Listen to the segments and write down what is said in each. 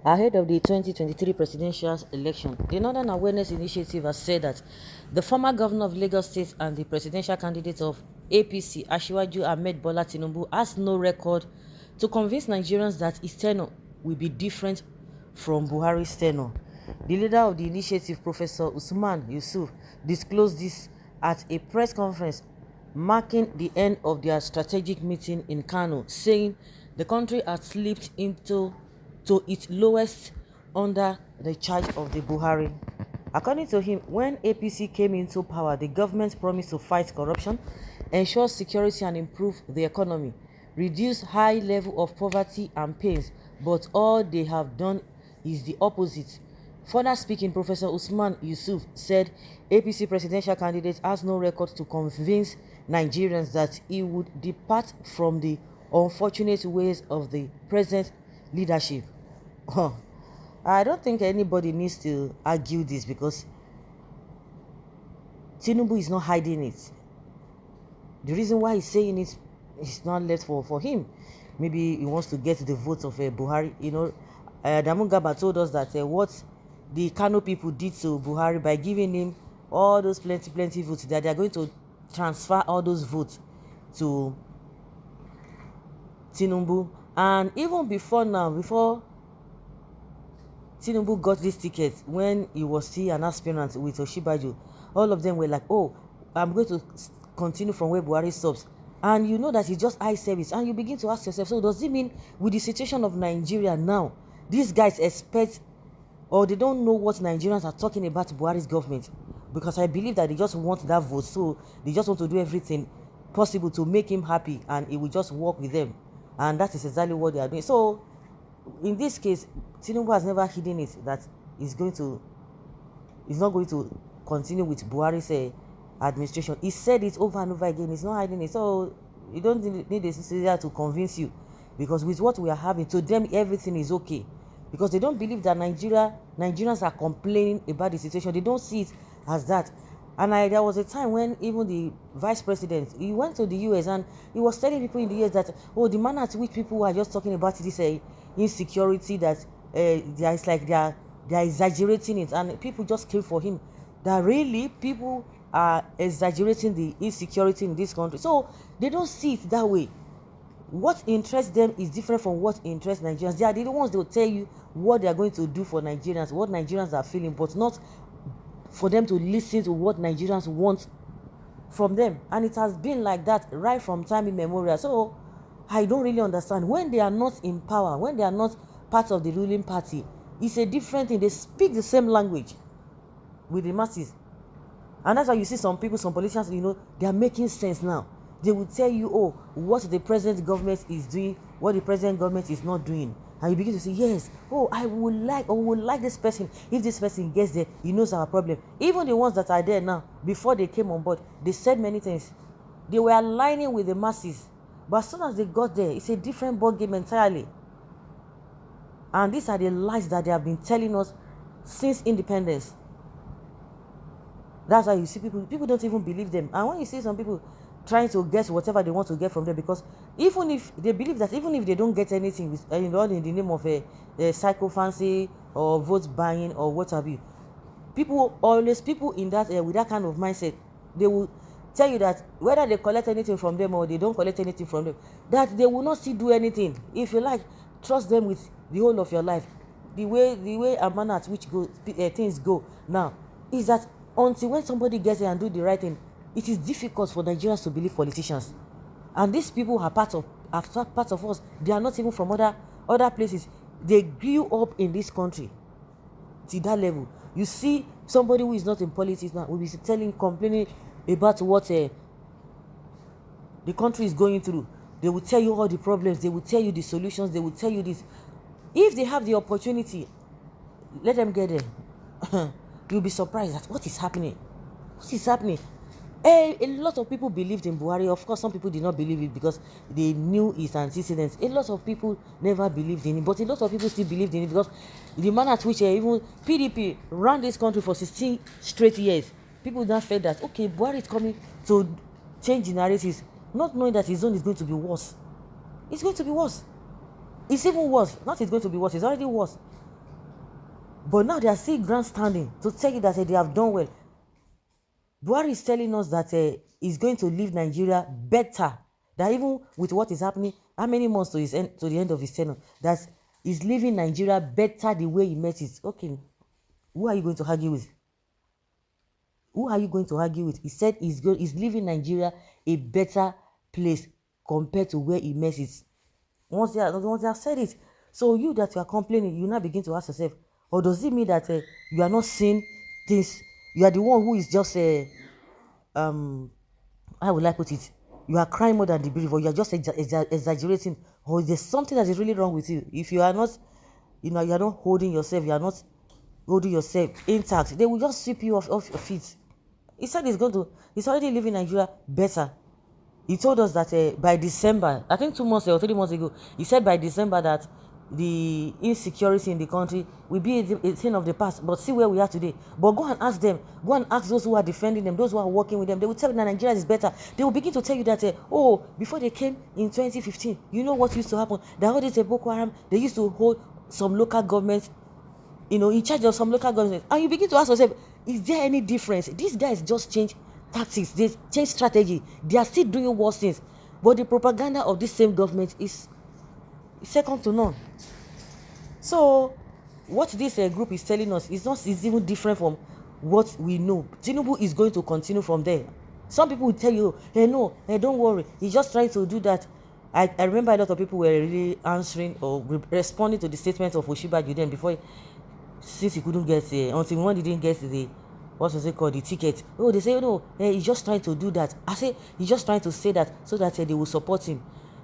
Ahead of the 2023 presidential election, the Northern Awareness Initiative has said that the former governor of Lagos State and the presidential candidate of APC, Asiwaju Ahmed Bola Tinubu, has no record to convince Nigerians that his tenure will be different from Buhari's tenure. The leader of the initiative, Professor Usman Yusuf, disclosed this at a press conference marking the end of their strategic meeting in Kano, saying the country had slipped into its lowest under the charge of the Buhari. According to him, when APC came into power, the government promised to fight corruption, ensure security and improve the economy, reduce high level of poverty and pains, but all they have done is the opposite. Further speaking, Professor Usman Yusuf said APC presidential candidate has no record to convince Nigerians that he would depart from the unfortunate ways of the present leadership. I don't think anybody needs to argue this, because Tinubu is not hiding it. The reason why he's saying it is not left for him. Maybe he wants to get the votes of Buhari. Damungaba told us that what the Kano people did to Buhari by giving him all those plenty votes, that they are going to transfer all those votes to Tinubu. And even before now, before Tinubu got this ticket, when he was still an aspirant with Oshibaju, all of them were like, oh, I'm going to continue from where Buhari stops. And you know that it's just eye service. And you begin to ask yourself, so does it mean with the situation of Nigeria now, these guys expect, or they don't know what Nigerians are talking about Buhari's government? Because I believe that they just want that vote, so they just want to do everything possible to make him happy, and he will just work with them. And that is exactly what they are doing. So in this case, Tinubu has never hidden it that he's not going to continue with Buhari's administration. He said it over and over again. He's not hiding it. So you don't need a Cecilia to convince you, because with what we are having, to them everything is okay, because they don't believe that Nigerians are complaining about the situation. They don't see it as that. And there was a time when even the vice president, he went to the US and he was telling people in the US that, oh, the manner at which people are just talking about this insecurity, that there is like they are exaggerating it, and people just came for him that really people are exaggerating the insecurity in this country. So they don't see it that way. What interests them is different from what interests Nigerians. They are the ones that will tell you what they are going to do for Nigerians, what Nigerians are feeling, but not for them to listen to what Nigerians want from them. And it has been like that right from time immemorial. So I don't really understand. When they are not in power, when they are not part of the ruling party, it's a different thing. They speak the same language with the masses. And that's why you see some people, some politicians, they are making sense now. They will tell you, oh, what the present government is doing, what the present government is not doing. And you begin to say, yes, oh, I would like this person. If this person gets there, he knows our problem. Even the ones that are there now, before they came on board, they said many things. They were aligning with the masses. But as soon as they got there, it's a different ballgame entirely. And these are the lies that they have been telling us since independence. That's why you see people don't even believe them. And when you see some people trying to get whatever they want to get from them, because even if they believe that, even if they don't get anything in the name of a psychophancy or vote buying or what have you, people in that with that kind of mindset, they will tell you that whether they collect anything from them or they don't collect anything from them, that they will not still do anything. If you like, trust them with the whole of your life. The way and manner at which things go now is that until when somebody gets there and do the right thing, it is difficult for Nigerians to believe politicians. And these people are part of us. They are not even from other places. They grew up in this country to that level. You see somebody who is not in politics now will be complaining about what the country is going through. They will tell you all the problems. They will tell you the solutions. They will tell you this. If they have the opportunity, let them get there. You'll be surprised at what is happening. What is happening? A lot of people believed in Buhari. Of course, some people did not believe it because they knew his antecedents. A lot of people never believed in it, but a lot of people still believed in it, because the manner at which even PDP ran this country for 16 straight years, people now felt that, okay, Buhari is coming to change the narratives, not knowing that his own is going to be worse. It's going to be worse. It's even worse. Not it's going to be worse. It's already worse. But now they are still grandstanding to tell you that they have done well. Buhari is telling us that he's going to leave Nigeria better. That even with what is happening, how many months to the end of his tenure, that he's leaving Nigeria better the way he met it. Okay, who are you going to argue with? Who are you going to argue with? He said he's leaving Nigeria a better place compared to where he met it. Once they have said it, so you that you are complaining, you now begin to ask yourself, or does it mean that you are not seeing things? You are the one who is just how would I put it? You are crying more than the believer. You are just exaggerating, or there's something that is really wrong with you. If you are not, you are not holding yourself. You are not holding yourself intact. They will just sweep you off your feet. He said he's already leaving Nigeria better. He told us that by December, I think 2 months or 3 months ago, he said by December that the insecurity in the country will be a thing of the past. But see where we are today. But go and ask them. Go and ask those who are defending them, those who are working with them. They will tell you that Nigeria is better. They will begin to tell you that, before they came in 2015, you know what used to happen? That all this Boko Haram, they used to hold some local governments, in charge of some local governments. And you begin to ask yourself, is there any difference? These guys just change tactics, they change strategy. They are still doing worse things. But the propaganda of this same government is second to none. So what this group is telling us is even different from what we know. Tinubu is going to continue from there. Some people will tell you, no, don't worry, he's just trying to do that. I remember a lot of people were really answering or responding to the statement of Osinbajo then before, since he couldn't get until when he didn't get the, what was it called, the ticket. Oh, they say, no, he's just trying to do that. I say, he's just trying to say that so that they will support him.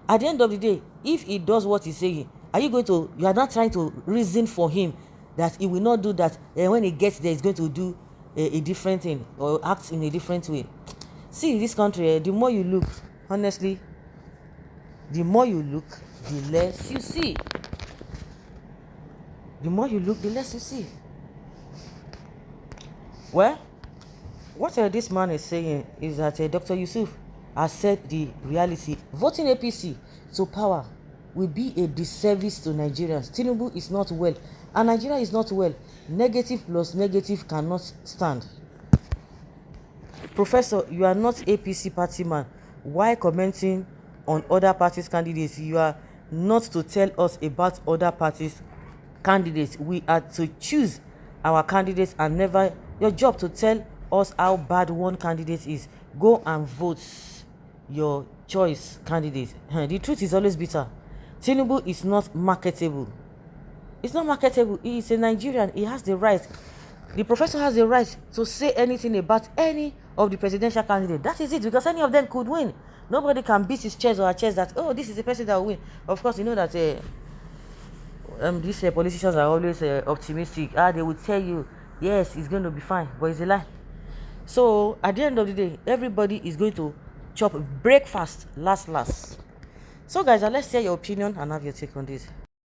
At the end of the day, if he does what he's saying, you are not trying to reason for him that he will not do that, and when he gets there, he's going to do a different thing or act in a different way. See, in this country, the more you look, honestly, the more you look, the less you see. The more you look, the less you see. Well, what this man is saying is that Dr. Yusuf has said the reality. Voting APC to power will be a disservice to Nigerians. Tinubu is not well, and Nigeria is not well. Negative plus negative cannot stand. Professor, you are not APC party man. Why commenting on other parties' candidates? You are not to tell us about other parties' candidates. We are to choose our candidates, and never your job to tell us how bad one candidate is. Go and vote your choice candidate. The truth is always bitter. Tinubu is not marketable. It's not marketable. He is a Nigerian. He has the right. The professor has the right to say anything about any of the presidential candidates. That is it, because any of them could win. Nobody can beat his chest or her chest that, this is the person that will win. Of course, you know that these politicians are always optimistic. They will tell you, yes, it's going to be fine, but it's a lie. So at the end of the day, everybody is going to chop breakfast last. So guys, let's hear your opinion and have your take on this.